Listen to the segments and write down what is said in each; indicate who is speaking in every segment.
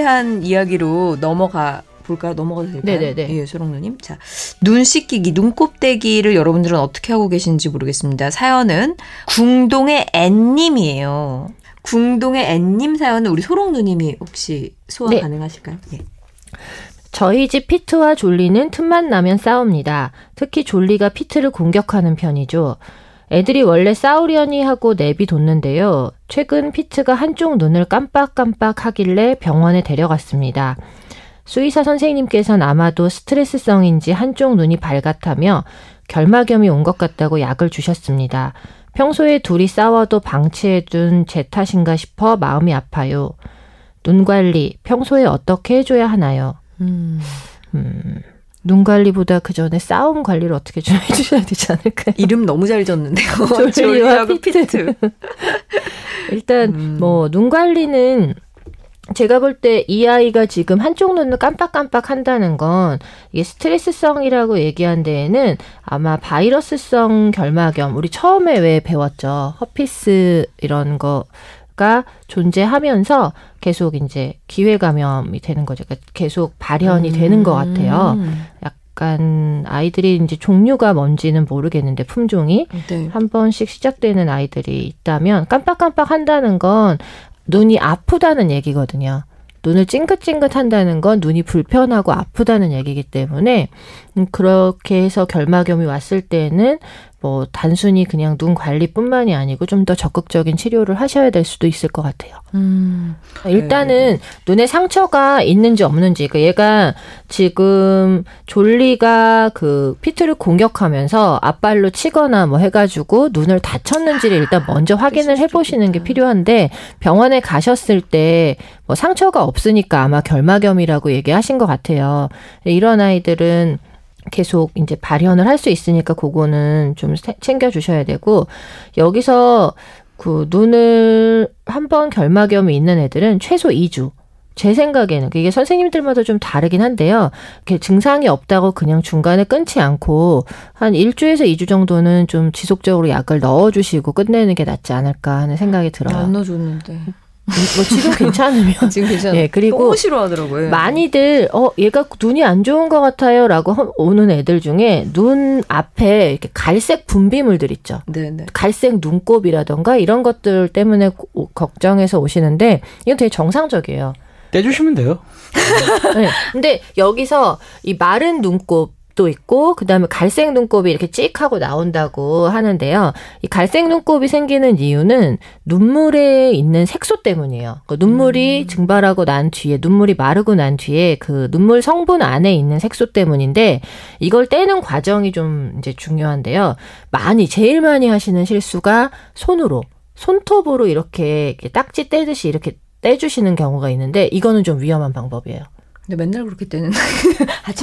Speaker 1: 대한 이야기로 넘어가도 될까요?
Speaker 2: 네네네.
Speaker 1: 예, 소롱누님. 자, 눈 씻기기, 눈곱대기를 여러분들은 어떻게 하고 계신지 모르겠습니다. 사연은 궁동의 앤님이에요. 궁동의 앤님 사연은 우리 소롱누님이 혹시 소화
Speaker 2: 네.
Speaker 1: 가능하실까요? 예.
Speaker 2: 저희 집 피트와 졸리는 틈만 나면 싸웁니다. 특히 졸리가 피트를 공격하는 편이죠. 애들이 원래 싸우려니 하고 내비뒀는데요. 최근 피트가 한쪽 눈을 깜빡깜빡 하길래 병원에 데려갔습니다. 수의사 선생님께서는 아마도 스트레스성인지 한쪽 눈이 발갛다며 결막염이 온 것 같다고 약을 주셨습니다. 평소에 둘이 싸워도 방치해둔 제 탓인가 싶어 마음이 아파요. 눈 관리 평소에 어떻게 해줘야 하나요? 눈 관리보다 그 전에 싸움 관리를 어떻게 좀 해주셔야 되지 않을까요?
Speaker 1: 이름 너무 잘 졌는데요.
Speaker 2: 졸리와 피트. 일단 눈 관리는 제가 볼 때 이 아이가 지금 한쪽 눈을 깜빡깜빡 한다는 건 이게 스트레스성이라고 얘기한 데에는 아마 바이러스성 결막염, 우리 처음에 왜 배웠죠? 허피스 이런 거가 존재하면서 계속 이제 기회 감염이 되는 거죠. 그러니까 계속 발현이 되는 것 같아요. 약간 아이들이 이제 종류가 뭔지는 모르겠는데 품종이
Speaker 1: 네.
Speaker 2: 한 번씩 시작되는 아이들이 있다면 깜빡깜빡 한다는 건 눈이 아프다는 얘기거든요. 눈을 찡긋찡긋 한다는 건 눈이 불편하고 아프다는 얘기이기 때문에 그렇게 해서 결막염이 왔을 때는 뭐 단순히 그냥 눈 관리뿐만이 아니고 좀 더 적극적인 치료를 하셔야 될 수도 있을 것 같아요. 일단은 눈에 상처가 있는지 없는지, 그러니까 얘가 지금 졸리가 그 피트를 공격하면서 앞발로 치거나 뭐 해가지고 눈을 다쳤는지를 일단 먼저 확인을 해보시는 게 필요한데 병원에 가셨을 때 뭐 상처가 없으니까 아마 결막염이라고 얘기하신 것 같아요. 이런 아이들은 계속 이제 발현을 할 수 있으니까 그거는 좀 챙겨주셔야 되고, 여기서 그 눈을 한번 결막염이 있는 애들은 최소 2주. 제 생각에는 이게 선생님들마다 좀 다르긴 한데요. 이렇게 증상이 없다고 그냥 중간에 끊지 않고 한 1주에서 2주 정도는 좀 지속적으로 약을 넣어주시고 끝내는 게 낫지 않을까 하는 생각이 들어요.
Speaker 1: 안 넣어줬는데.
Speaker 2: 뭐 지금 괜찮으면.
Speaker 1: 지금 괜찮아요.
Speaker 2: 예, 그리고
Speaker 1: 너무 싫어하더라고요.
Speaker 2: 많이들 얘가 눈이 안 좋은 것 같아요라고 오는 애들 중에 눈 앞에 이렇게 갈색 분비물들 있죠.
Speaker 1: 네네.
Speaker 2: 갈색 눈곱이라던가 이런 것들 때문에 걱정해서 오시는데 이건 되게 정상적이에요.
Speaker 3: 떼주시면 돼요.
Speaker 2: 네. 근데 여기서 이 마른 눈곱도 있고 그다음에 갈색 눈곱이 이렇게 찍 하고 나온다고 하는데요. 이 갈색 눈곱이 생기는 이유는 눈물에 있는 색소 때문이에요. 그러니까 눈물이 증발하고 난 뒤에, 눈물이 마르고 난 뒤에 그 눈물 성분 안에 있는 색소 때문인데 이걸 떼는 과정이 좀 이제 중요한데요. 제일 많이 하시는 실수가 손톱으로 이렇게 딱지 떼듯이 이렇게 떼주시는 경우가 있는데 이거는 좀 위험한 방법이에요.
Speaker 1: 근데 맨날 그렇게 떼는.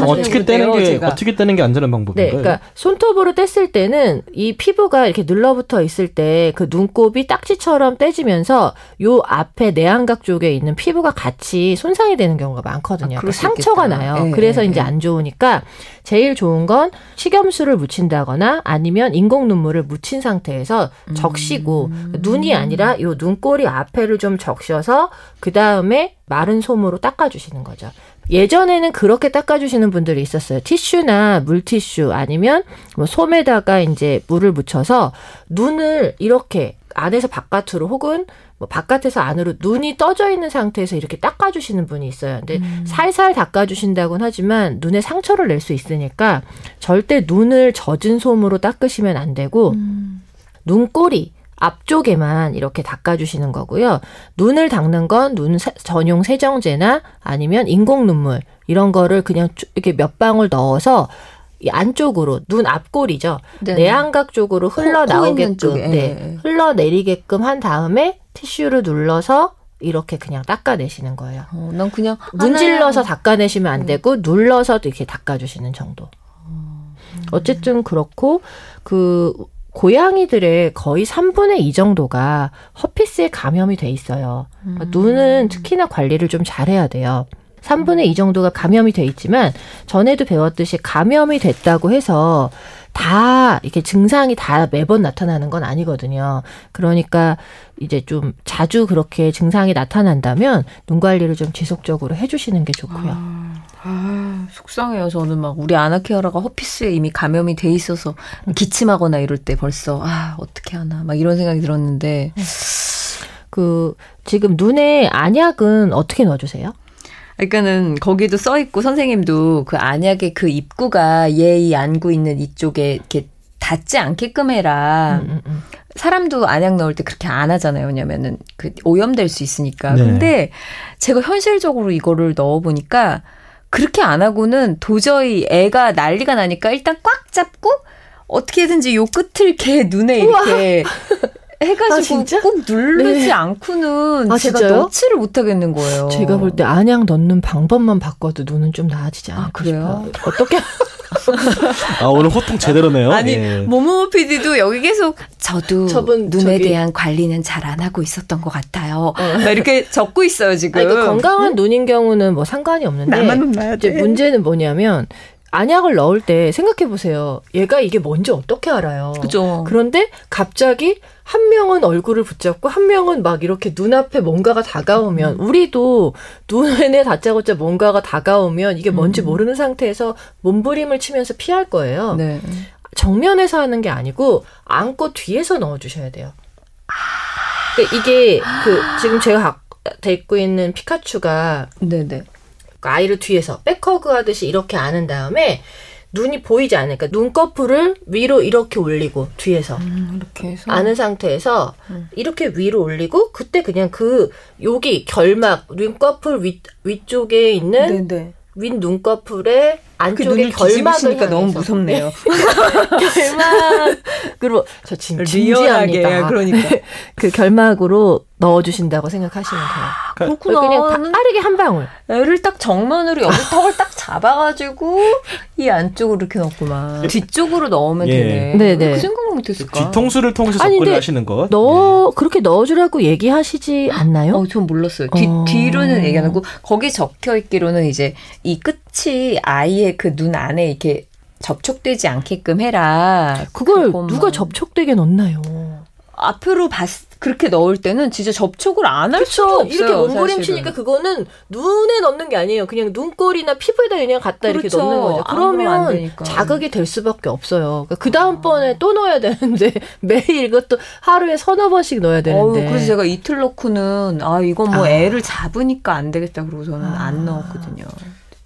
Speaker 3: 어떻게 떼는 게 안전한 방법인가요?
Speaker 2: 네, 그러니까 손톱으로 뗐을 때는 이 피부가 이렇게 눌러붙어 있을 때 그 눈곱이 딱지처럼 떼지면서 요 앞에 내안각 쪽에 있는 피부가 같이 손상이 되는 경우가 많거든요.
Speaker 1: 그럴 수
Speaker 2: 상처가
Speaker 1: 있겠다.
Speaker 2: 나요.
Speaker 1: 네,
Speaker 2: 그래서
Speaker 1: 네,
Speaker 2: 이제 안 좋으니까 제일 좋은 건 식염수를 묻힌다거나 아니면 인공 눈물을 묻힌 상태에서 적시고 눈이 아니라 요 눈꼬리 앞에를 좀 적셔서 그 다음에 마른 솜으로 닦아주시는 거죠. 예전에는 그렇게 닦아주시는 분들이 있었어요. 티슈나 물티슈 아니면 뭐 솜에다가 이제 물을 묻혀서 눈을 이렇게 안에서 바깥으로 혹은 뭐 바깥에서 안으로 눈이 떠져 있는 상태에서 이렇게 닦아주시는 분이 있어요. 근데 살살 닦아주신다고는 하지만 눈에 상처를 낼 수 있으니까 절대 눈을 젖은 솜으로 닦으시면 안 되고 눈꼬리 앞쪽에만 이렇게 닦아주시는 거고요. 눈을 닦는 건 눈 전용 세정제나 아니면 인공 눈물 이런 거를 그냥 이렇게 몇 방울 넣어서 이 안쪽으로 눈 앞골이죠.
Speaker 1: 네네.
Speaker 2: 내안각 쪽으로 흘러나오게끔 흘러내리게끔 한 다음에 티슈를 눌러서 이렇게 그냥 닦아내시는 거예요.
Speaker 1: 난 그냥
Speaker 2: 문질러서 닦아내시면 안 되고 눌러서 이렇게 닦아주시는 정도. 어쨌든 그렇고 고양이들의 거의 3분의 2 정도가 허피스에 감염이 돼 있어요. 눈은 특히나 관리를 좀 잘해야 돼요. 3분의 2 정도가 감염이 돼 있지만 전에도 배웠듯이 감염이 됐다고 해서 다 이렇게 증상이 다 매번 나타나는 건 아니거든요. 그러니까 이제 좀 자주 그렇게 증상이 나타난다면 눈 관리를 좀 지속적으로 해주시는 게 좋고요.
Speaker 1: 속상해요. 저는 막 우리 아나키아라가 허피스에 이미 감염이 돼 있어서 기침하거나 이럴 때 벌써 어떻게 하나 막 이런 생각이 들었는데
Speaker 2: 지금 눈에 안약은 어떻게 넣어주세요?
Speaker 1: 그러니까는 거기도 써 있고 선생님도 그 안약의 그 입구가 얘 안고 있는 이쪽에 이렇게 닿지 않게끔 해라. 사람도 안약 넣을 때 그렇게 안 하잖아요. 왜냐면은 그 오염될 수 있으니까.
Speaker 3: 네.
Speaker 1: 근데 제가 현실적으로 이거를 넣어보니까 그렇게 안 하고는 도저히 애가 난리가 나니까 일단 꽉 잡고 어떻게든지 요 끝을 걔 눈에 이렇게 해가지고 꼭 누르지 않고는 제가
Speaker 2: 진짜요?
Speaker 1: 넣지를 못하겠는 거예요.
Speaker 2: 제가 볼 때 안약 넣는 방법만 바꿔도 눈은 좀 나아지지 않을까
Speaker 1: 그래요?
Speaker 2: 싶어요. 어떻게?
Speaker 3: 오늘 호통 제대로네요.
Speaker 1: 아니
Speaker 3: 예.
Speaker 1: 모모 PD도 여기 계속 저도
Speaker 2: 저분
Speaker 1: 눈에 대한 관리는 잘 안 하고 있었던 것 같아요. 막 이렇게 적고 있어요 지금.
Speaker 2: 그러니까 건강한 눈인 경우는 뭐 상관이 없는데
Speaker 1: 나만 눈 나야 돼.
Speaker 2: 이제 문제는 뭐냐면 안약을 넣을 때 생각해 보세요. 얘가 이게 뭔지 어떻게 알아요?
Speaker 1: 그죠.
Speaker 2: 그런데 갑자기 한 명은 얼굴을 붙잡고 한 명은 막 이렇게 눈앞에 뭔가가 다가오면 우리도 눈에 다짜고짜 뭔가가 다가오면 이게 뭔지 모르는 상태에서 몸부림을 치면서 피할 거예요.
Speaker 1: 네.
Speaker 2: 정면에서 하는 게 아니고 안고 뒤에서 넣어주셔야 돼요. 그러니까 이게 지금 제가 데리고 있는 피카츄가
Speaker 1: 네네.
Speaker 2: 아이를 뒤에서 백허그 하듯이 이렇게 안은 다음에 눈이 보이지 않으니까 눈꺼풀을 위로 이렇게 올리고 뒤에서
Speaker 1: 이렇게 해서
Speaker 2: 안은 상태에서 이렇게 위로 올리고 그때 그냥 여기 결막 눈꺼풀 위쪽에 있는
Speaker 1: 네네.
Speaker 2: 윗 눈꺼풀에 안쪽에
Speaker 1: 결막을
Speaker 2: 결막을
Speaker 1: 너무 무섭네요.
Speaker 2: 결막으로 저 진지합니다.
Speaker 1: 그러니까
Speaker 2: 그 결막으로 넣어주신다고 생각하시면 돼요.
Speaker 1: 그렇구나.
Speaker 2: 그냥 빠르게 한 방울.
Speaker 1: 애를 딱 정면으로 여기 턱을 딱 잡아가지고 이 안쪽으로 이렇게 넣었구만. 뒤쪽으로 넣으면 되네.
Speaker 2: 네네.
Speaker 1: 그 생각을 못했을까?
Speaker 3: 뒤통수를 통해서 접근을 하시는 것.
Speaker 2: 그렇게 넣어주라고 얘기하시지 않나요?
Speaker 1: 전 몰랐어요. 뒤로는 얘기 안 하고 거기 적혀 있기로는 이제 이 끝이 아이의 그 눈 안에 이렇게 접촉되지 않게끔 해라.
Speaker 2: 그걸
Speaker 1: 그것만.
Speaker 2: 누가 접촉되게 넣나요?
Speaker 1: 앞으로 그렇게 넣을 때는 진짜 접촉을 안 할 수가 없어요.
Speaker 2: 이렇게 몸부림
Speaker 1: 사실은.
Speaker 2: 치니까 그거는 눈에 넣는 게 아니에요. 그냥 눈꼬리나 피부에다 그냥 갖다 이렇게
Speaker 1: 그렇죠.
Speaker 2: 넣는 거죠.
Speaker 1: 그러면 안
Speaker 2: 그러면
Speaker 1: 되니까.
Speaker 2: 자극이 될 수밖에 없어요. 그 다음번에 또 넣어야 되는데 매일 이것도 하루에 1-2번씩 넣어야 되는데.
Speaker 1: 그래서 제가 이틀 넣고는 이건 뭐 애를 잡으니까 안 되겠다 그러고 저는 안 넣었거든요.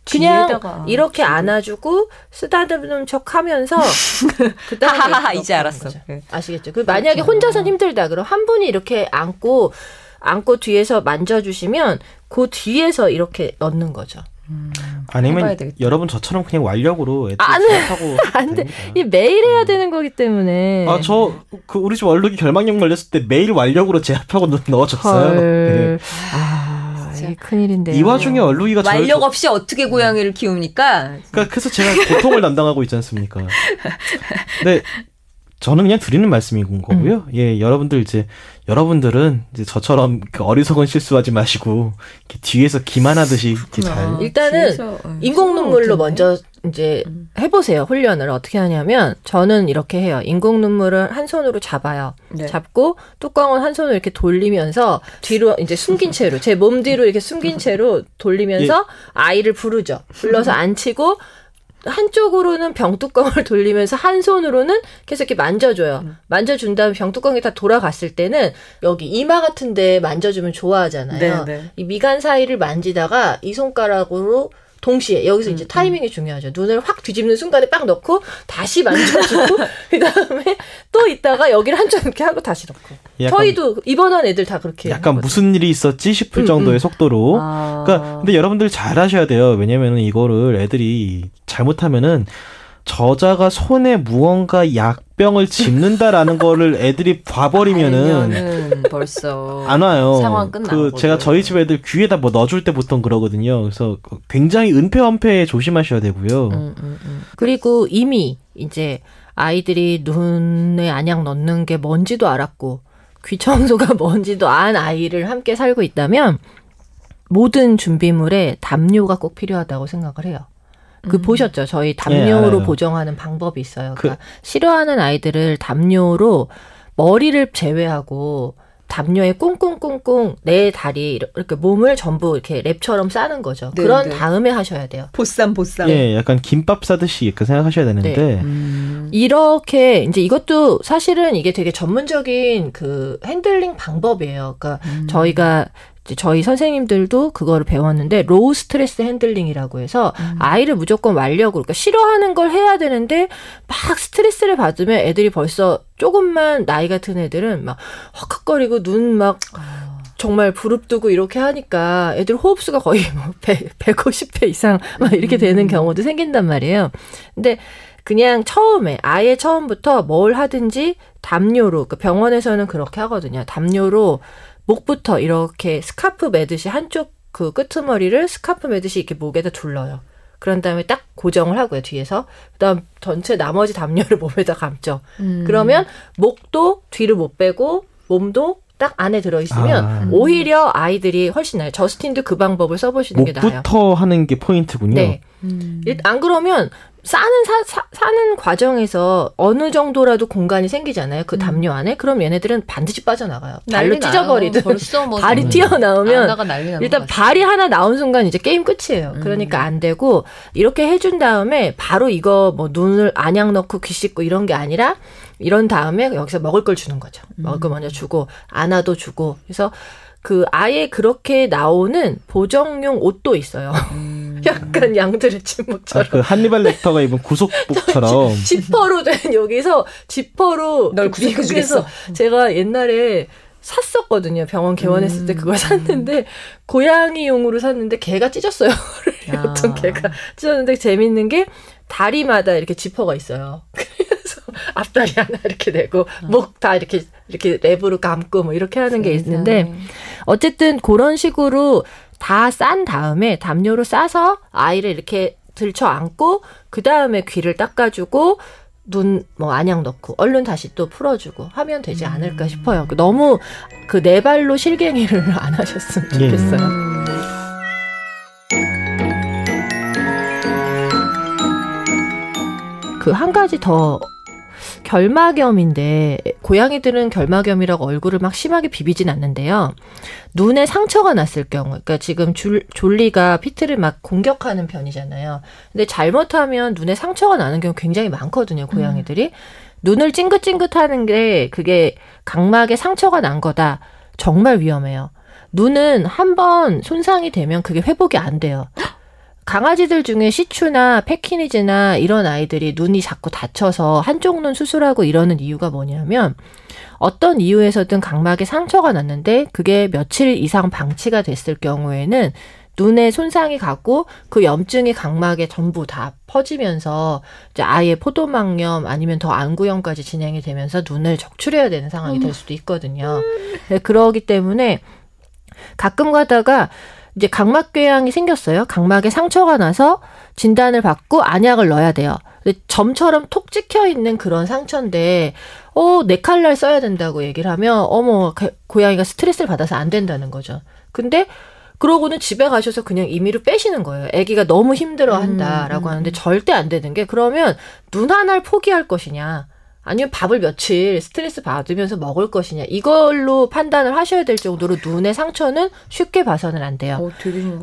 Speaker 2: 그냥 이렇게 안아주고 쓰다듬는 척하면서
Speaker 1: 하하하 이제 알았어.
Speaker 2: 아시겠죠? 만약에 혼자서는 힘들다 그럼 한 분이 이렇게 안고 뒤에서 만져주시면 그 뒤에서 이렇게 넣는 거죠.
Speaker 3: 아니면 여러분 저처럼 그냥 완력으로 애들 하고
Speaker 2: 안 돼. 이 매일 해야 되는 거기 때문에.
Speaker 3: 우리 집 얼룩이 결막염 걸렸을 때 매일 완력으로 제압하고 넣어줬어요. 네.
Speaker 2: 큰일인데요.
Speaker 3: 이 와중에 얼룩이가
Speaker 1: 완력 없이 어떻게 고양이를 키웁니까?
Speaker 3: 그래서 제가 고통을 담당하고 있지 않습니까? 네, 저는 그냥 드리는 말씀인 거고요. 여러분들은 이제 저처럼 어리석은 실수하지 마시고 이렇게 뒤에서 기만하듯이 이렇게 잘.
Speaker 2: 일단은 인공 눈물로 먼저 이제 해보세요. 훈련을 어떻게 하냐면 저는 이렇게 해요. 인공 눈물을 한 손으로 잡아요. 네. 잡고 뚜껑은 한 손으로 이렇게 돌리면서 뒤로 이제 숨긴 채로 제 몸 뒤로 이렇게 숨긴 채로 돌리면서 아이를 불러서 앉히고 한쪽으로는 병뚜껑을 돌리면서 한 손으로는 계속 이렇게 만져줘요. 만져준 다음에 병뚜껑이 다 돌아갔을 때는 여기 이마 같은 데 만져주면 좋아하잖아요. 네네. 이 미간 사이를 만지다가 이 손가락으로 동시에 여기서 이제 타이밍이 중요하죠. 눈을 확 뒤집는 순간에 빡 넣고 다시 만져주고 그다음에 또 있다가 여기를 한쪽 이렇게 하고 다시 넣고. 저희도 입원한 애들 다 그렇게
Speaker 3: 약간 하거든요. 무슨 일이 있었지 싶을 정도의 속도로. 그러니까 근데 여러분들 잘 하셔야 돼요. 왜냐면은 이거를 애들이 잘못하면은 저자가 손에 무언가 약병을 짚는다라는 거를 애들이 봐버리면은
Speaker 1: 벌써
Speaker 3: 안 와요.
Speaker 1: 상황 끝나고.
Speaker 3: 제가 저희 집 애들 귀에다 뭐 넣어줄 때 보통 그러거든요. 그래서 굉장히 은폐 조심하셔야 되고요.
Speaker 2: 그리고 이미 이제 아이들이 눈에 안약 넣는 게 뭔지도 알았고 귀 청소가 뭔지도 안 아이를 함께 살고 있다면 모든 준비물에 담요가 꼭 필요하다고 생각을 해요. 보셨죠? 저희 담요로
Speaker 3: 네,
Speaker 2: 보정하는 방법이 있어요. 그러니까 싫어하는 아이들을 담요로 머리를 제외하고 담요에 꿍꿍꿍꿍 내 다리 이렇게 몸을 전부 이렇게 랩처럼 싸는 거죠.
Speaker 1: 네,
Speaker 2: 그런
Speaker 1: 네.
Speaker 2: 다음에 하셔야 돼요.
Speaker 1: 보쌈.
Speaker 3: 예, 약간 김밥 싸듯이 이렇게 생각하셔야 되는데
Speaker 2: 네. 이렇게 이제 이것도 사실은 이게 되게 전문적인 그 핸들링 방법이에요. 그러니까 저희 선생님들도 그거를 배웠는데 로우 스트레스 핸들링이라고 해서 아이를 무조건 완력으로 그러니까 싫어하는 걸 해야 되는데 막 스트레스를 받으면 애들이 벌써 조금만 나이 같은 애들은 막 헉헉거리고 눈 막 정말 부릅뜨고 이렇게 하니까 애들 호흡수가 거의 뭐 150회 이상 막 이렇게 되는 경우도 생긴단 말이에요. 근데 그냥 아예 처음부터 뭘 하든지 담요로, 그러니까 병원에서는 그렇게 하거든요. 담요로 목부터 이렇게 스카프 매듯이 한쪽 그 끄트머리를 스카프 매듯이 이렇게 목에다 둘러요. 그런 다음에 딱 고정을 하고요, 뒤에서. 그다음 전체 나머지 담요를 몸에다 감죠. 그러면 목도 뒤를 못 빼고 몸도 딱 안에 들어있으면 오히려 아이들이 훨씬 나아요. 저스틴도 그 방법을 써보시는 게 나아요.
Speaker 3: 목부터 하는 게 포인트군요.
Speaker 2: 네. 안 그러면 사는 과정에서 어느 정도라도 공간이 생기잖아요. 그 담요 안에. 그럼 얘네들은 반드시 빠져나가요. 발로 찢어버리든
Speaker 1: 벌써 뭐
Speaker 2: 발이 튀어나오면
Speaker 1: 난리
Speaker 2: 일단 발이 하나 나온 순간 이제 게임 끝이에요. 그러니까 안 되고 이렇게 해준 다음에 바로 이거 뭐 눈을 안약 넣고 귀 씻고 이런 게 아니라 이런 다음에 여기서 먹을 걸 주는 거죠. 먹을 걸 먼저 주고 안아도 주고 그래서 그 아예 그렇게 나오는 보정용 옷도 있어요. 약간 양들의 침묵처럼.
Speaker 3: 그 한니발 렉터가 입은 구속복처럼.
Speaker 2: 지퍼로 된 여기서 지퍼로
Speaker 1: 널 구속해주겠어.
Speaker 2: 제가 옛날에 샀었거든요. 병원 개원했을 때 그걸 샀는데 고양이용으로 샀는데 개가 찢었어요. 어떤 개가 찢었는데 재밌는 게 다리마다 이렇게 지퍼가 있어요. 그래서 앞다리 하나 이렇게 내고 목 다 이렇게 랩으로 감고 뭐 이렇게 하는 게 있는데 어쨌든 그런 식으로 다 싼 다음에 담요로 싸서 아이를 이렇게 들쳐 안고 그 다음에 귀를 닦아주고 눈 뭐 안약 넣고 얼른 다시 또 풀어주고 하면 되지 않을까 싶어요. 너무 그 네 발로 실갱이를 안 하셨으면 좋겠어요. 그 한 가지 더 결막염인데 고양이들은 결막염이라고 얼굴을 막 심하게 비비진 않는데요. 눈에 상처가 났을 경우, 그러니까 지금 졸리가 피트를 막 공격하는 편이잖아요. 근데 잘못하면 눈에 상처가 나는 경우 굉장히 많거든요, 고양이들이. 눈을 찡긋찡긋하는 게 그게 각막에 상처가 난 거다. 정말 위험해요. 눈은 한번 손상이 되면 그게 회복이 안 돼요. 강아지들 중에 시츄나 패키니즈나 이런 아이들이 눈이 자꾸 다쳐서 한쪽 눈 수술하고 이러는 이유가 뭐냐면 어떤 이유에서든 각막에 상처가 났는데 그게 며칠 이상 방치가 됐을 경우에는 눈에 손상이 가고 그 염증이 각막에 전부 다 퍼지면서 이제 아예 포도막염 아니면 더 안구염까지 진행이 되면서 눈을 적출해야 되는 상황이 될 수도 있거든요. 그러기 때문에 가끔 가다가 이제 각막궤양이 생겼어요. 각막에 상처가 나서 진단을 받고 안약을 넣어야 돼요. 근데 점처럼 톡 찍혀 있는 그런 상처인데, 네칼날 써야 된다고 얘기를 하면, 고양이가 스트레스를 받아서 안 된다는 거죠. 근데, 그러고는 집에 가셔서 그냥 임의로 빼시는 거예요. 아기가 너무 힘들어 한다라고 하는데 절대 안 되는 게, 그러면 눈 하나를 포기할 것이냐, 아니면 밥을 며칠 스트레스 받으면서 먹을 것이냐 이걸로 판단을 하셔야 될 정도로 눈의 상처는 쉽게 봐서는 안 돼요.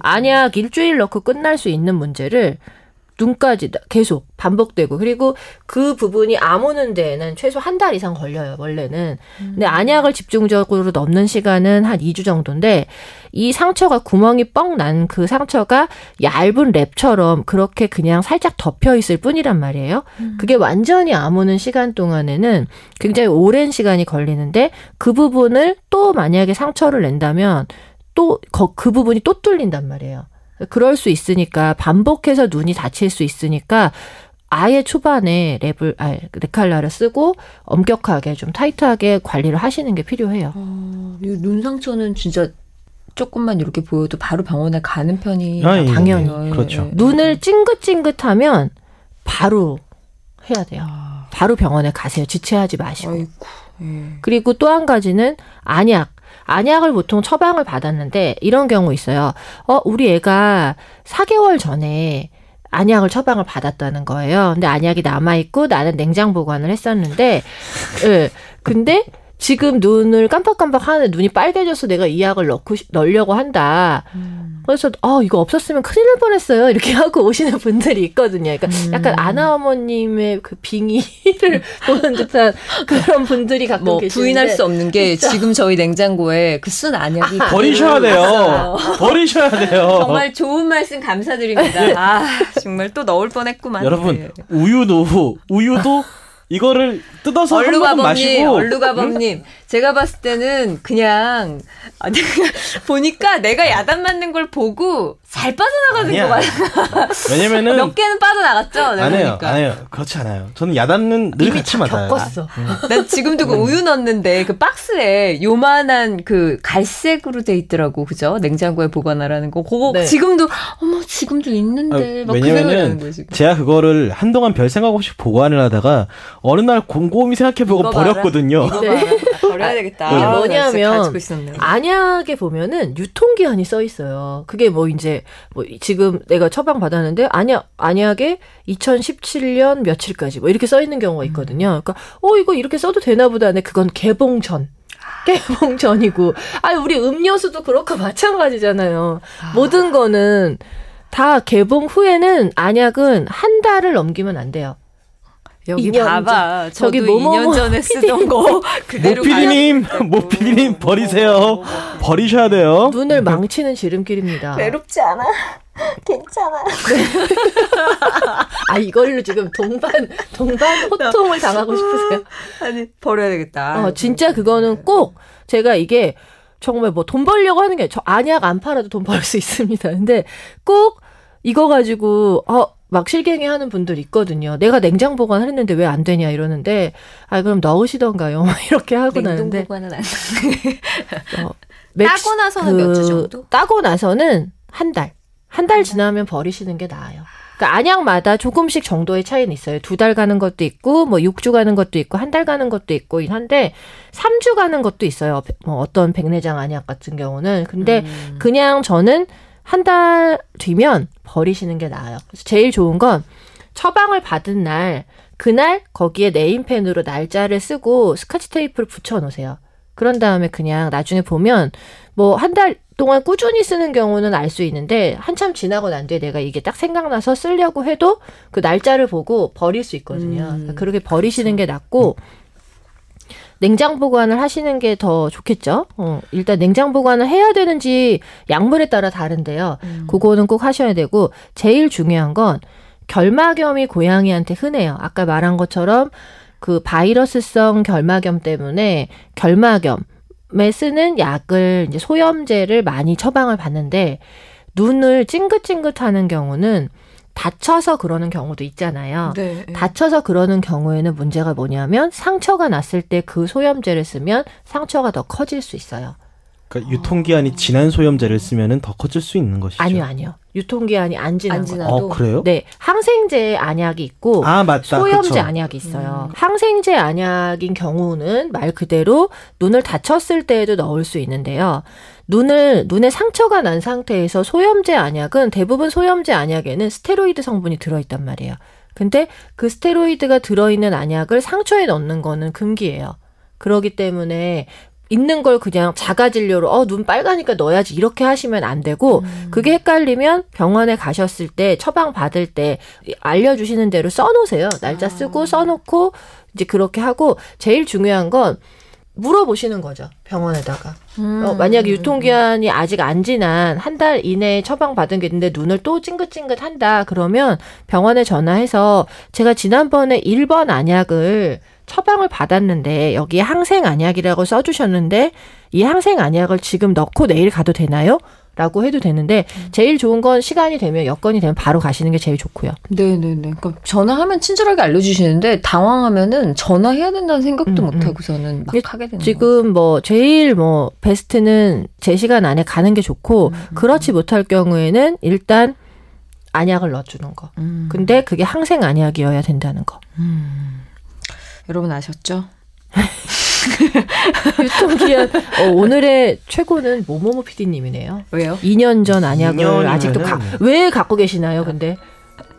Speaker 2: 안약 일주일 넣고 끝날 수 있는 문제를 눈까지 계속 반복되고 그리고 그 부분이 아무는 데에는 최소 한 달 이상 걸려요. 원래는. 근데 안약을 집중적으로 넣는 시간은 한 2주 정도인데 이 상처가 구멍이 뻥 난 그 상처가 얇은 랩처럼 그렇게 그냥 살짝 덮여 있을 뿐이란 말이에요. 그게 완전히 아무는 시간 동안에는 굉장히 오랜 시간이 걸리는데 그 부분을 또 만약에 상처를 낸다면 또 그 부분이 또 뚫린단 말이에요. 그럴 수 있으니까 반복해서 눈이 다칠 수 있으니까 아예 초반에 네칼라를 쓰고 엄격하게 좀 타이트하게 관리를 하시는 게 필요해요.
Speaker 1: 이 눈 상처는 진짜 조금만 이렇게 보여도 바로 병원에 가는 편이
Speaker 2: 당연히
Speaker 3: 그렇죠.
Speaker 2: 눈을 찡긋찡긋하면 바로 해야 돼요. 바로 병원에 가세요. 지체하지 마시고.
Speaker 1: 아이고,
Speaker 2: 그리고 또 한 가지는 안약. 안약을 보통 처방을 받았는데 이런 경우 있어요. 우리 애가 4개월 전에 안약을 처방을 받았다는 거예요. 근데 안약이 남아있고 나는 냉장 보관을 했었는데, 예. 근데 지금 눈을 깜빡깜빡 하는데 눈이 빨개져서 내가 이 약을 넣으려고 한다. 그래서 이거 없었으면 큰일 날 뻔했어요. 이렇게 하고 오시는 분들이 있거든요. 그러니까 약간 아나 어머님의 그 빙의를 보는 듯한 그런 분들이 가끔 계시는데
Speaker 1: 부인할 수 없는 게 지금 저희 냉장고에 그 쓴 안약이
Speaker 3: 버리셔야 돼요. 버리셔야 돼요.
Speaker 1: 정말 좋은 말씀 감사드립니다. 정말 또 넣을 뻔했구만.
Speaker 3: 여러분 우유도 이거를 뜯어서 한 모금 마시고.
Speaker 1: 얼루가범님, 제가 봤을 때는 그냥 보니까 내가 야단 맞는 걸 보고 잘 빠져나가는 거 같아요.
Speaker 3: 왜냐면은
Speaker 1: 몇 개는 빠져나갔죠.
Speaker 3: 아니에요. 그렇지 않아요. 저는 야단은 늘 같이 맞아요.
Speaker 2: 겪었어.
Speaker 1: 난 지금도 그 우유 넣는데 그 박스에 요만한 그 갈색으로 돼 있더라고, 그죠? 냉장고에 보관하라는 거. 그거 네. 지금도 있는데 막
Speaker 3: 왜냐면은 제가 그거를 한동안 별 생각 없이 보관을 하다가 어느 날 곰곰이 생각해보고 버렸거든요.
Speaker 1: 버려야 되겠다.
Speaker 2: 이게 뭐냐면 안약에 보면은 유통기한이 써 있어요. 그게 이제 지금 내가 처방 받았는데 안약에 2017년 며칠까지 이렇게 써 있는 경우가 있거든요. 그러니까 이거 이렇게 써도 되나 보다. 근데 그건 개봉 전이고 우리 음료수도 그렇고 마찬가지잖아요. 모든 거는 다 개봉 후에는 안약은 한 달을 넘기면 안 돼요.
Speaker 1: 여기 봐봐. 저기 2년 전에 쓰던 거 그대로
Speaker 3: 모피디님 버리세요. 버리셔야 돼요.
Speaker 2: 눈을 망치는 지름길입니다.
Speaker 1: 외롭지 않아? 괜찮아.
Speaker 2: 이걸로 지금 동반 호통을 당하고 싶으세요?
Speaker 1: 아니, 버려야 되겠다.
Speaker 2: 진짜 그거는 꼭 제가 이게 정말 돈 벌려고 하는 게 저 안약 안 팔아도 돈 벌 수 있습니다. 근데 꼭 이거 가지고 막 실갱이하는 분들 있거든요. 내가 냉장 보관을 했는데 왜 안 되냐 이러는데 그럼 넣으시던가요? 이렇게 하고 나는데
Speaker 1: 냉동 보관은 안 돼. 따고 나서는 몇 주 정도?
Speaker 2: 따고 나서는 한 달 지나면 버리시는 게 나아요. 그러니까 안약마다 조금씩 정도의 차이는 있어요. 2달 가는 것도 있고 6주 가는 것도 있고 1달 가는 것도 있고 한데 3주 가는 것도 있어요. 어떤 백내장 안약 같은 경우는. 근데 그냥 저는 한 달 뒤면 버리시는 게 나아요. 그래서 제일 좋은 건 처방을 받은 날, 그날 거기에 네임펜으로 날짜를 쓰고 스카치 테이프를 붙여 놓으세요. 그런 다음에 그냥 나중에 보면 한 달 동안 꾸준히 쓰는 경우는 알 수 있는데 한참 지나고 난 뒤에 내가 이게 딱 생각나서 쓰려고 해도 그 날짜를 보고 버릴 수 있거든요. 그러니까 그렇게 버리시는 게 낫고 냉장 보관을 하시는 게 더 좋겠죠. 일단 냉장 보관을 해야 되는지 약물에 따라 다른데요. 그거는 꼭 하셔야 되고 제일 중요한 건 결막염이 고양이한테 흔해요. 아까 말한 것처럼 그 바이러스성 결막염 때문에 결막염에 쓰는 약을 이제 소염제를 많이 처방을 받는데 눈을 찡긋찡긋하는 경우는 다쳐서 그러는 경우도 있잖아요. 네. 다쳐서 그러는 경우에는 문제가 뭐냐면 상처가 났을 때 그 소염제를 쓰면 상처가 더 커질 수 있어요.
Speaker 3: 그러니까 유통기한이 지난 소염제를 쓰면 더 커질 수 있는 것이죠?
Speaker 2: 아니요. 유통기한이 안 지나도.
Speaker 3: 그래요?
Speaker 2: 네. 항생제 안약이 있고
Speaker 3: 맞다.
Speaker 2: 소염제
Speaker 3: 그쵸.
Speaker 2: 안약이 있어요. 항생제 안약인 경우는 말 그대로 눈을 다쳤을 때에도 넣을 수 있는데요. 눈에 상처가 난 상태에서 소염제 안약은 대부분 소염제 안약에는 스테로이드 성분이 들어있단 말이에요. 근데 그 스테로이드가 들어있는 안약을 상처에 넣는 거는 금기예요. 그렇기 때문에 있는 걸 그냥 자가진료로 눈 빨가니까 넣어야지 이렇게 하시면 안 되고 그게 헷갈리면 병원에 가셨을 때 처방 받을 때 알려주시는 대로 써놓으세요. 날짜 쓰고 써놓고 이제 그렇게 하고 제일 중요한 건 물어보시는 거죠. 병원에다가. 만약에 유통기한이 아직 안 지난 한 달 이내에 처방받은 게 있는데 눈을 또 찡긋찡긋한다. 그러면 병원에 전화해서 제가 지난번에 1번 안약을 처방을 받았는데 여기에 항생 안약이라고 써주셨는데 이 항생 안약을 지금 넣고 내일 가도 되나요? 라고 해도 되는데 제일 좋은 건 시간이 되면 여건이 되면 바로 가시는 게 제일 좋고요.
Speaker 1: 네네네. 그러니까 전화하면 친절하게 알려주시는데 당황하면은 전화해야 된다는 생각도 못하고서는 막 하게 되는
Speaker 2: 지금 제일 베스트는 제 시간 안에 가는 게 좋고 그렇지 못할 경우에는 일단 안약을 넣어주는 거. 근데 그게 항생 안약이어야 된다는 거.
Speaker 1: 여러분 아셨죠?
Speaker 2: 유통기한 오늘의 최고는 모모모 PD님이네요.
Speaker 1: 왜요?
Speaker 2: 2년 전 안약을
Speaker 3: 2년이면은...
Speaker 2: 아직도 왜 갖고 계시나요? 근데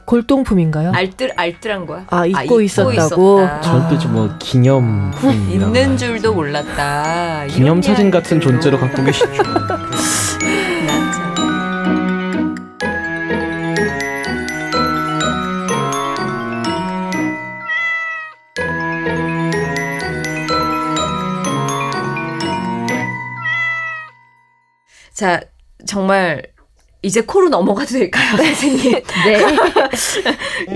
Speaker 2: 골동품인가요?
Speaker 1: 알뜰한 거야?
Speaker 2: 잊고 있었다고.
Speaker 3: 전 또 좀 뭐 기념품
Speaker 1: 있는 줄도 몰랐다.
Speaker 3: 기념 사진 같은 존재로 갖고 계시죠.
Speaker 1: 자, 정말 이제 코로 넘어가도 될까요, 선생님?
Speaker 2: 네.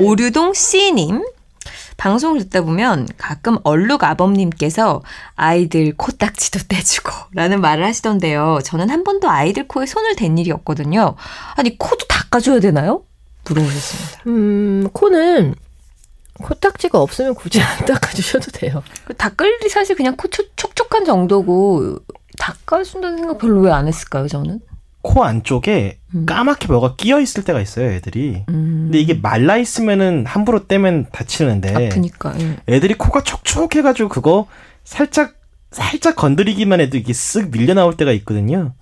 Speaker 1: 오류동 C님. 방송을 듣다 보면 가끔 얼룩아범님께서 아이들 코딱지도 떼주고 라는 말을 하시던데요. 저는 한 번도 아이들 코에 손을 댄 일이 없거든요. 아니, 코도 닦아줘야 되나요? 물어보셨습니다.
Speaker 2: 코는 코딱지가 없으면 굳이 안 닦아주셔도 돼요.
Speaker 1: 닦을 일이 사실 그냥 코 촉촉한 정도고 닦아준다는 생각 별로 왜 안 했을까요, 저는?
Speaker 3: 코 안쪽에 까맣게 뭐가 끼어 있을 때가 있어요, 애들이. 근데 이게 말라 있으면은 함부로 떼면 다치는데.
Speaker 1: 아프니까. 예.
Speaker 3: 애들이 코가 촉촉해가지고 그거 살짝 건드리기만 해도 이게 쓱 밀려 나올 때가 있거든요.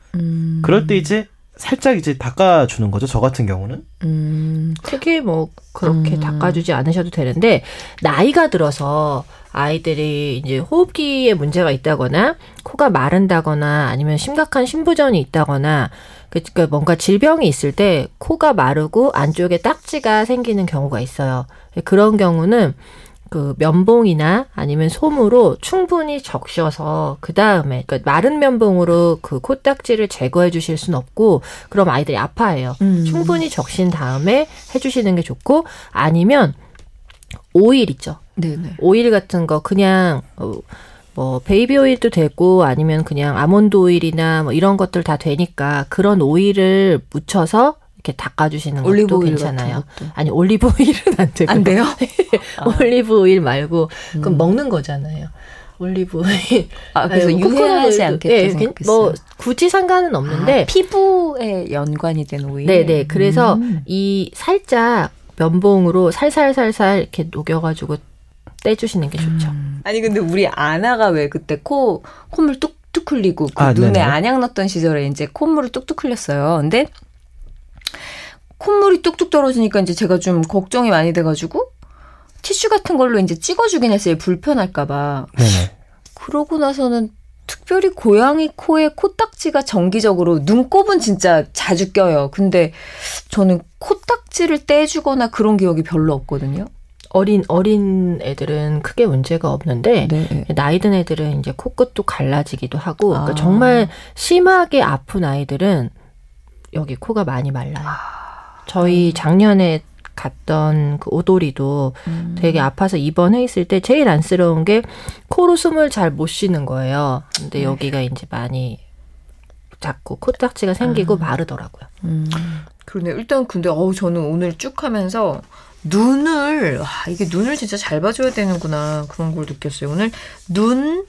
Speaker 3: 그럴 때 이제 살짝 이제 닦아주는 거죠. 저 같은 경우는.
Speaker 2: 크게 뭐 그렇게 닦아주지 않으셔도 되는데 나이가 들어서 아이들이 이제 호흡기에 문제가 있다거나 코가 마른다거나 아니면 심각한 신부전이 있다거나 그러니까 뭔가 질병이 있을 때 코가 마르고 안쪽에 딱지가 생기는 경우가 있어요. 그런 경우는 그 면봉이나 아니면 솜으로 충분히 적셔서 그 다음에 그러니까 마른 면봉으로 그 코딱지를 제거해 주실 수는 없고 그럼 아이들이 아파해요. 충분히 적신 다음에 해주시는 게 좋고 아니면 오일 있죠.
Speaker 1: 네네.
Speaker 2: 오일 같은 거 그냥 뭐 베이비 오일도 되고 아니면 그냥 아몬드 오일이나 뭐 이런 것들 다 되니까 그런 오일을 묻혀서 이렇게 닦아주시는 것도 괜찮아요. 아니 올리브 오일은 안 되고.
Speaker 1: 안 돼요?
Speaker 2: 올리브 오일 말고 그럼 먹는 거잖아요. 올리브 오일.
Speaker 1: 그래서 유해하지 않겠다 생각했어요.
Speaker 2: 뭐 굳이 상관은 없는데
Speaker 1: 피부에 연관이 된 오일.
Speaker 2: 네네. 그래서 이 살짝 면봉으로 살살살살 이렇게 녹여가지고 떼주시는 게 좋죠.
Speaker 1: 아니 근데 우리 아나가 왜 그때 콧물 뚝뚝 흘리고 눈에
Speaker 3: 네네.
Speaker 1: 안약 넣었던 시절에 이제 콧물을 뚝뚝 흘렸어요. 근데 콧물이 뚝뚝 떨어지니까 이제 제가 좀 걱정이 많이 돼가지고 티슈 같은 걸로 이제 찍어주긴 했어요. 불편할까봐.
Speaker 3: 네네.
Speaker 1: 그러고 나서는 특별히 고양이 코에 코딱지가 정기적으로 눈곱은 진짜 자주 껴요. 근데 저는 코딱지를 떼주거나 그런 기억이 별로 없거든요.
Speaker 2: 어린 애들은 크게 문제가 없는데
Speaker 1: 네.
Speaker 2: 나이 든 애들은 이제 코끝도 갈라지기도 하고 그러니까 정말 심하게 아픈 아이들은 여기 코가 많이 말라요. 저희 작년에 갔던 그 오돌이도 되게 아파서 입원해 있을 때 제일 안쓰러운 게 코로 숨을 잘 못 쉬는 거예요. 근데 여기가 이제 많이 자꾸 코딱지가 생기고 마르더라고요.
Speaker 1: 그러네. 일단 근데 저는 오늘 쭉 하면서 이게 눈을 진짜 잘 봐줘야 되는구나 그런 걸 느꼈어요. 오늘 눈,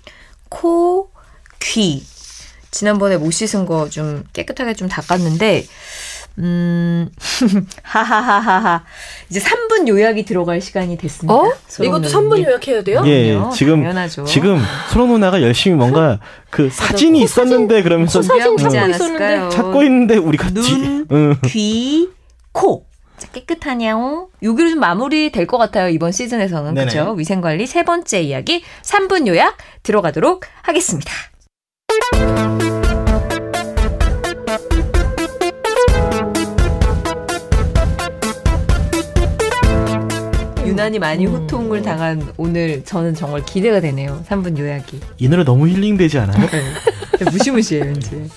Speaker 1: 코, 귀 지난번에 못 씻은 거 좀 깨끗하게 좀 닦았는데 하하하하하. 이제 3분 요약이 들어갈 시간이 됐습니다.
Speaker 2: 이것도 3분 요약해야 돼요?
Speaker 3: 예,
Speaker 1: 당연하죠.
Speaker 3: 지금 소롱 누나가 열심히 뭔가 그 사진이 있었는데 그러면서
Speaker 2: 사진
Speaker 1: 찾고
Speaker 2: 있었는데
Speaker 3: 찾고 있는데 우리 같이
Speaker 1: 눈, 귀, 코. 자, 깨끗하냐옹. 여기로 좀 마무리 될 것 같아요. 이번 시즌에서는.
Speaker 3: 네네.
Speaker 1: 그렇죠? 위생관리 세 번째 이야기 3분 요약 들어가도록 하겠습니다. 유난히 많이 호통을 당한 오늘 저는 정말 기대가 되네요. 3분 요약이.
Speaker 3: 이 노래 너무 힐링되지 않아요?
Speaker 1: 무시무시해 왠지.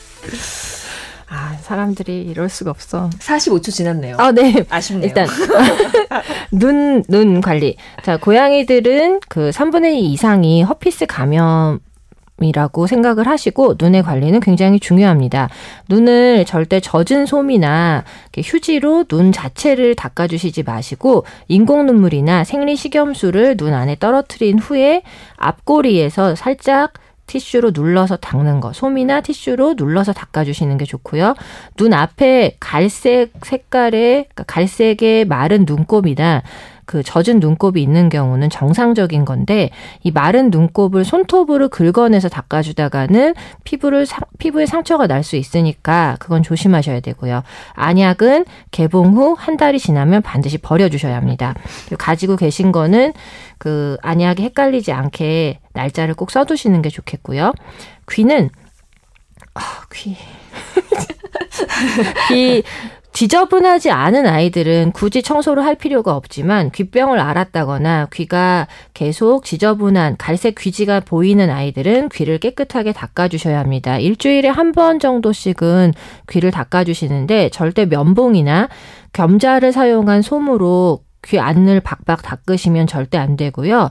Speaker 2: 사람들이 이럴 수가 없어.
Speaker 1: 45초 지났네요.
Speaker 2: 네.
Speaker 1: 아쉽네요.
Speaker 2: 일단 눈 관리. 자, 고양이들은 그 3분의 2 이상이 허피스 감염이라고 생각을 하시고 눈의 관리는 굉장히 중요합니다. 눈을 절대 젖은 솜이나 휴지로 눈 자체를 닦아주시지 마시고 인공 눈물이나 생리식염수를 눈 안에 떨어뜨린 후에 앞꼬리에서 살짝 티슈로 눌러서 닦는 거. 솜이나 티슈로 눌러서 닦아주시는 게 좋고요. 눈 앞에 갈색 색깔의, 그러니까 갈색의 마른 눈곱이나 그 젖은 눈곱이 있는 경우는 정상적인 건데 이 마른 눈곱을 손톱으로 긁어내서 닦아주다가는 피부에 상처가 날 수 있으니까 그건 조심하셔야 되고요. 안약은 개봉 후 한 달이 지나면 반드시 버려주셔야 합니다. 그리고 가지고 계신 거는 그 안약이 헷갈리지 않게 날짜를 꼭 써두시는 게 좋겠고요. 귀는 귀 지저분하지 않은 아이들은 굳이 청소를 할 필요가 없지만 귀병을 앓았다거나 귀가 계속 지저분한 갈색 귀지가 보이는 아이들은 귀를 깨끗하게 닦아주셔야 합니다. 일주일에 한 번 정도씩은 귀를 닦아주시는데 절대 면봉이나 겸자를 사용한 솜으로 귀 안을 박박 닦으시면 절대 안 되고요.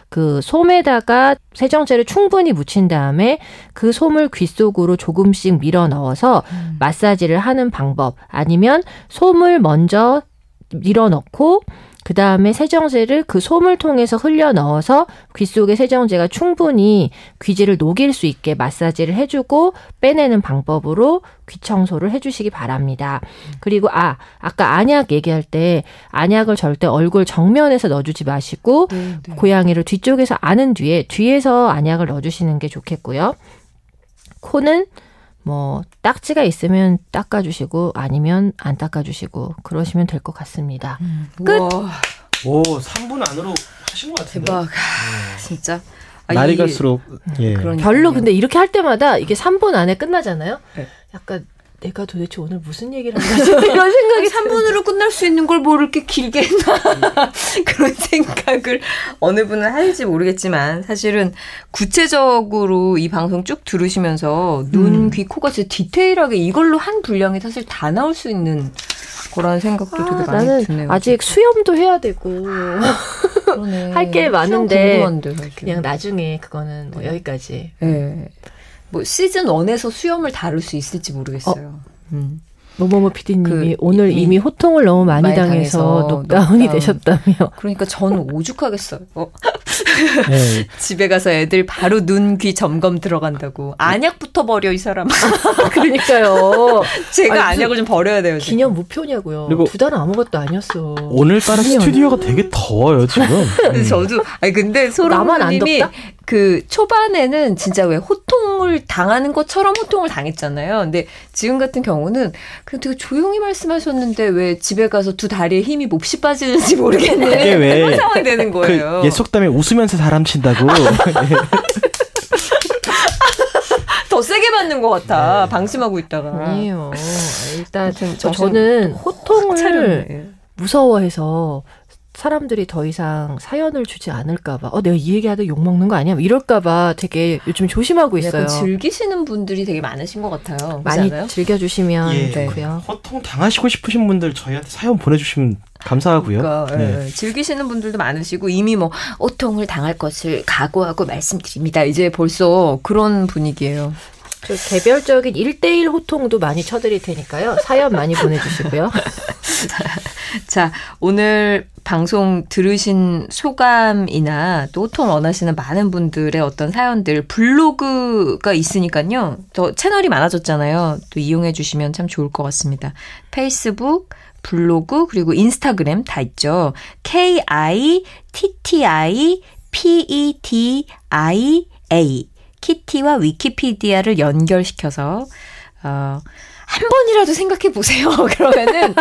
Speaker 2: 그 솜에다가 세정제를 충분히 묻힌 다음에 그 솜을 귀 속으로 조금씩 밀어 넣어서 마사지를 하는 방법, 아니면 솜을 먼저 밀어 넣고 그 다음에 세정제를 그 솜을 통해서 흘려 넣어서 귀 속에 세정제가 충분히 귀지를 녹일 수 있게 마사지를 해주고 빼내는 방법으로 귀 청소를 해주시기 바랍니다. 그리고 아까 안약 얘기할 때 안약을 절대 얼굴 정면에서 넣어주지 마시고 고양이를 뒤쪽에서 안은 뒤에서 안약을 넣어주시는 게 좋겠고요. 코는 뭐 딱지가 있으면 닦아주시고 아니면 안 닦아주시고 그러시면 될 것 같습니다. 끝!
Speaker 3: 오, 3분 안으로 하신 것 같은데.
Speaker 1: 대박. 진짜.
Speaker 3: 날이 갈수록
Speaker 2: 별로 근데 이렇게 할 때마다 이게 3분 안에 끝나잖아요. 네. 약간 내가 도대체 오늘 무슨 얘기를 하는 거지? 이런 생각이
Speaker 1: 3분으로 끝날 수 있는 걸 뭐 이렇게 길게 했나 그런 생각을 어느 분은 할지 모르겠지만 사실은 구체적으로 이 방송 쭉 들으시면서 눈, 귀, 코가 진짜 디테일하게 이걸로 한 분량이 사실 다 나올 수 있는 거라는 생각도 되게 많이
Speaker 2: 나는
Speaker 1: 드네요.
Speaker 2: 아직 수염도 해야 되고 할 게 많은데 그냥 나중에 그거는 뭐 여기까지.
Speaker 1: 네. 뭐 시즌 1에서 수염을 다룰 다룰수 있을지 모르겠어요.
Speaker 2: 노모모 PD님이 오늘 이미 호통을 너무 많이 당해서 녹다운이 되셨다며.
Speaker 1: 그러니까 저는 오죽하겠어요. 네. 집에 가서 애들 바로 눈, 귀 점검 들어간다고. 안약부터 버려 이 사람.
Speaker 2: 그러니까요.
Speaker 1: 제가 안약을 좀 버려야 돼요. 지금.
Speaker 2: 기념 무표냐고요. 그리고 2달은 아무것도 아니었어.
Speaker 3: 오늘따라 스튜디오가 되게 더워요 지금.
Speaker 1: 저도 근데 소롱님이 그 초반에는 진짜 왜 호통을 당하는 것처럼 호통을 당했잖아요. 근데 지금 같은 경우는 그냥 되게 조용히 말씀하셨는데 왜 집에 가서 두 다리에 힘이 몹시 빠지는지 모르겠네.
Speaker 3: 그게 왜
Speaker 1: 그런 상황이 되는 거예요.
Speaker 3: 그 속담에 웃으면서 사람 친다고.
Speaker 1: 더 세게 맞는 것 같아. 방심하고 있다가.
Speaker 2: 아니에요. 일단 저는 호통을 무서워해서 사람들이 더 이상 사연을 주지 않을까봐 내가 이 얘기하다 욕먹는 거 아니야? 이럴까봐 되게 요즘 조심하고 있어요.
Speaker 1: 약간 즐기시는 분들이 되게 많으신 것 같아요.
Speaker 2: 많이 즐겨주시면 좋고요.
Speaker 3: 호통 당하시고 싶으신 분들 저희한테 사연 보내주시면 감사하고요.
Speaker 1: 그러니까, 즐기시는 분들도 많으시고 이미 뭐 호통을 당할 것을 각오하고 말씀드립니다. 이제 벌써 그런 분위기예요.
Speaker 2: 개별적인 1대1 호통도 많이 쳐드릴 테니까요. 사연 많이 보내주시고요.
Speaker 1: 자, 오늘 방송 들으신 소감이나 또 호통 원하시는 많은 분들의 어떤 사연들 블로그가 있으니까요. 더 채널이 많아졌잖아요. 또 이용해 주시면 참 좋을 것 같습니다. 페이스북, 블로그 그리고 인스타그램 다 있죠. KITTIPEDIA 키티와 위키피디아를 연결시켜서 한 번이라도 생각해 보세요. 그러면은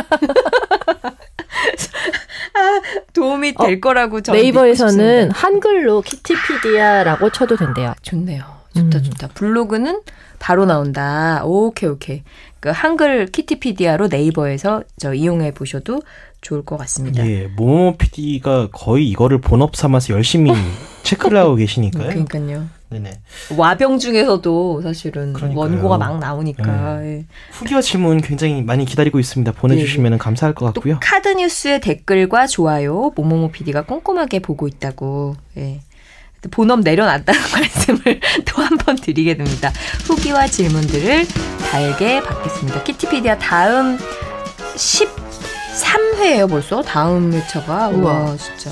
Speaker 1: 도움이 될 거라고 저는
Speaker 2: 네이버에서는 한글로 키티피디아라고 쳐도 된대요.
Speaker 1: 좋네요. 좋다. 블로그는 바로 나온다. 오케이. 그 한글 키티피디아로 네이버에서 이용해 보셔도 좋을 것 같습니다.
Speaker 3: 예, 모모 PD가 거의 이거를 본업 삼아서 열심히 체크를 하고 계시니까요.
Speaker 1: 그러니까요.
Speaker 3: 네네.
Speaker 1: 와병 중에서도 사실은 그러니까요. 원고가 막 나오니까. 예.
Speaker 3: 후기와 질문 굉장히 많이 기다리고 있습니다. 보내주시면 감사할 것 같고요.
Speaker 1: 또 카드뉴스의 댓글과 좋아요 모모모 PD가 꼼꼼하게 보고 있다고. 예. 본업 내려놨다는 말씀을 또 한 번 드리게 됩니다. 후기와 질문들을 달게 받겠습니다. 키티피디아 다음 13회예요 벌써. 다음 회차가. 우와 진짜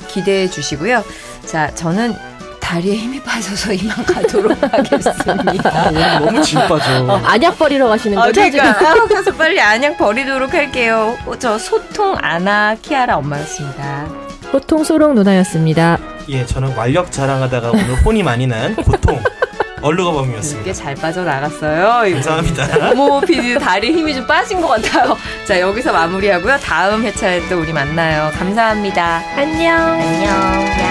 Speaker 1: 기대해 주시고요. 자, 저는 다리에 힘이 빠져서 이만 가도록 하겠습니다.
Speaker 3: 오늘 너무 진 빠져.
Speaker 2: 안약 버리러 가시는 거죠?
Speaker 1: 그러니까 가서 빨리 안약 버리도록 할게요. 저 소통 아나 키아라 엄마였습니다.
Speaker 2: 호통 소롱 누나였습니다.
Speaker 3: 예, 저는 완력 자랑하다가 오늘 혼이 많이 난 고통 얼루가범이었습니다.
Speaker 1: 꽤 잘 빠져나갔어요.
Speaker 3: 감사합니다.
Speaker 1: 어머, PD 다리 힘이 좀 빠진 것 같아요. 자, 여기서 마무리하고요. 다음 회차에 또 우리 만나요. 감사합니다.
Speaker 2: 안녕.
Speaker 1: 안녕.